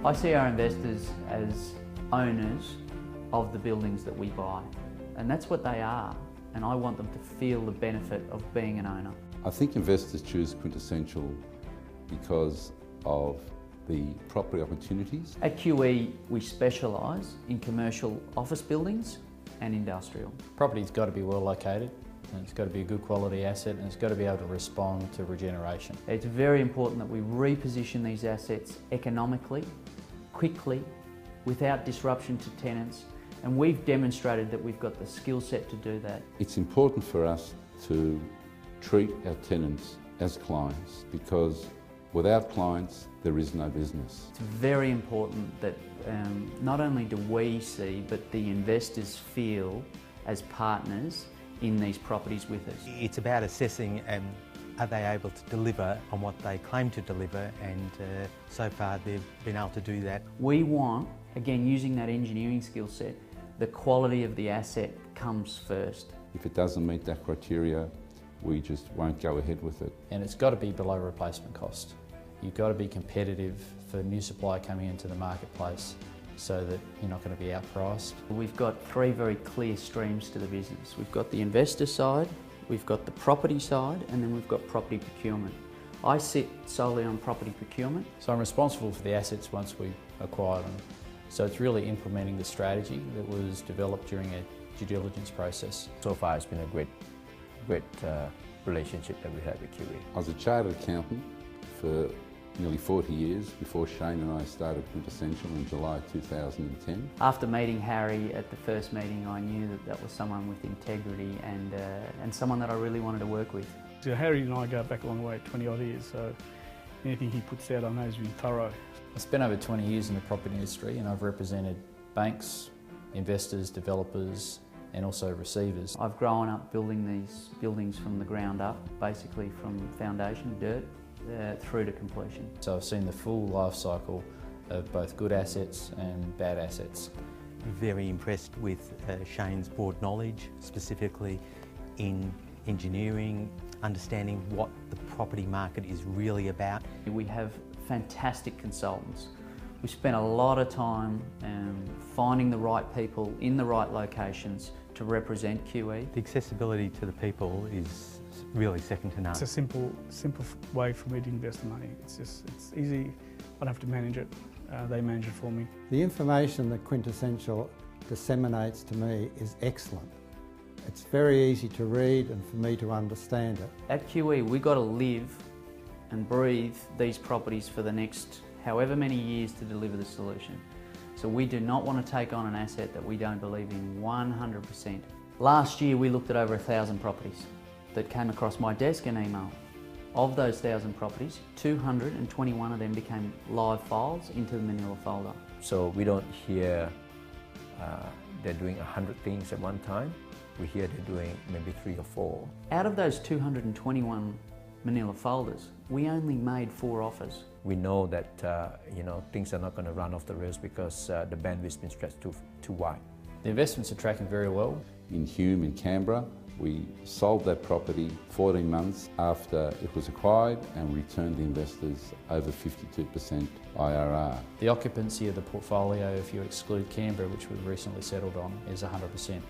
I see our investors as owners of the buildings that we buy, and that's what they are, and I want them to feel the benefit of being an owner. I think investors choose Quintessential because of the property opportunities. At QE, we specialise in commercial office buildings and industrial. Property's got to be well located, and it's got to be a good quality asset, and it's got to be able to respond to regeneration. It's very important that we reposition these assets economically, quickly, without disruption to tenants, and we've demonstrated that we've got the skill set to do that. It's important for us to treat our tenants as clients, because without clients there is no business. It's very important that not only do we see, but the investors feel as partners in these properties with us. It's about assessing are they able to deliver on what they claim to deliver, and so far they've been able to do that. We want, again using that engineering skill set, the quality of the asset comes first. If it doesn't meet that criteria, we just won't go ahead with it. And it's got to be below replacement cost. You've got to be competitive for new supply coming into the marketplace so that you're not going to be outpriced. We've got three very clear streams to the business. We've got the investor side, we've got the property side, and then we've got property procurement. I sit solely on property procurement. So I'm responsible for the assets once we acquire them. So it's really implementing the strategy that was developed during a due diligence process. So far it's been a great relationship that we have with QE. I was a chartered accountant for nearly 40 years before Shane and I started Quintessential in July 2010. After meeting Harry at the first meeting, I knew that that was someone with integrity and someone that I really wanted to work with. So Harry and I go back a long way, 20 odd years, so anything he puts out I know has been thorough. I spent over 20 years in the property industry, and I've represented banks, investors, developers, and also receivers. I've grown up building these buildings from the ground up, basically from foundation, dirt, through to completion. So I've seen the full life cycle of both good assets and bad assets. Very impressed with Shane's broad knowledge, specifically in engineering, understanding what the property market is really about. We have fantastic consultants. We spent a lot of time finding the right people in the right locations to represent QE. The accessibility to the people is really second to none. It's a simple way for me to invest the money. It's easy. I don't have to manage it. They manage it for me. The information that Quintessential disseminates to me is excellent. It's very easy to read and for me to understand it. At QE, we've got to live and breathe these properties for the next however many years to deliver the solution. So we do not want to take on an asset that we don't believe in 100%. Last year we looked at over 1,000 properties that came across my desk and email. Of those 1,000 properties, 221 of them became live files into the Manila folder. So we don't hear they're doing 100 things at one time. We hear they're doing maybe 3 or 4. Out of those 221 Manila folders, we only made 4 offers. We know that things are not going to run off the rails because the bandwidth's been stretched too wide. The investments are tracking very well. In Hume in Canberra, we sold that property 14 months after it was acquired and returned the investors over 52% IRR. The occupancy of the portfolio, if you exclude Canberra, which we've recently settled on, is 100%.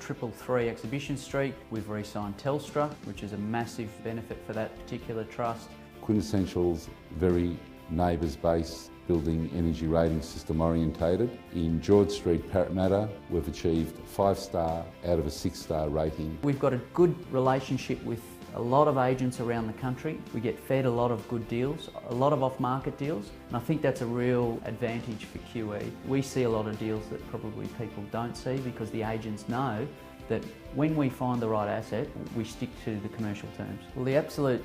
333 Exhibition Street, we've re-signed Telstra, which is a massive benefit for that particular trust. Quintessential's very neighbours-based building energy rating system orientated. In George Street, Parramatta, we've achieved 5-star out of a 6-star rating. We've got a good relationship with a lot of agents around the country. We get fed a lot of good deals, a lot of off-market deals, and I think that's a real advantage for QE. We see a lot of deals that probably people don't see because the agents know that when we find the right asset, we stick to the commercial terms. Well, the absolute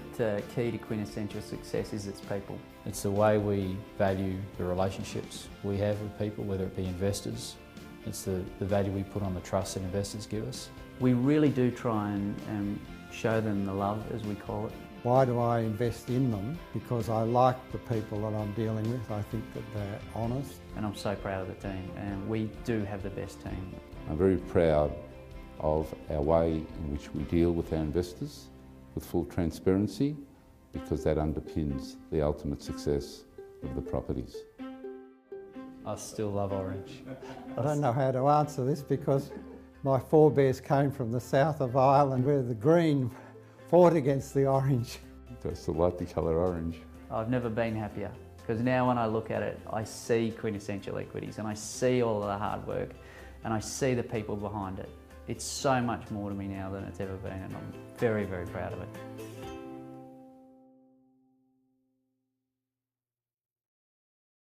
key to Quintessential success is its people. It's the way we value the relationships we have with people, whether it be investors. It's the value we put on the trust that investors give us. We really do try and show them the love, as we call it. Why do I invest in them? Because I like the people that I'm dealing with. I think that they're honest. And I'm so proud of the team, and we do have the best team. I'm very proud of our way in which we deal with our investors with full transparency, because that underpins the ultimate success of the properties. I still love orange. I don't know how to answer this because my forebears came from the south of Ireland where the green fought against the orange. So I still like the colour orange. I've never been happier because now when I look at it, I see Quintessential Equities and I see all of the hard work and I see the people behind it. It's so much more to me now than it's ever been, and I'm very, very proud of it.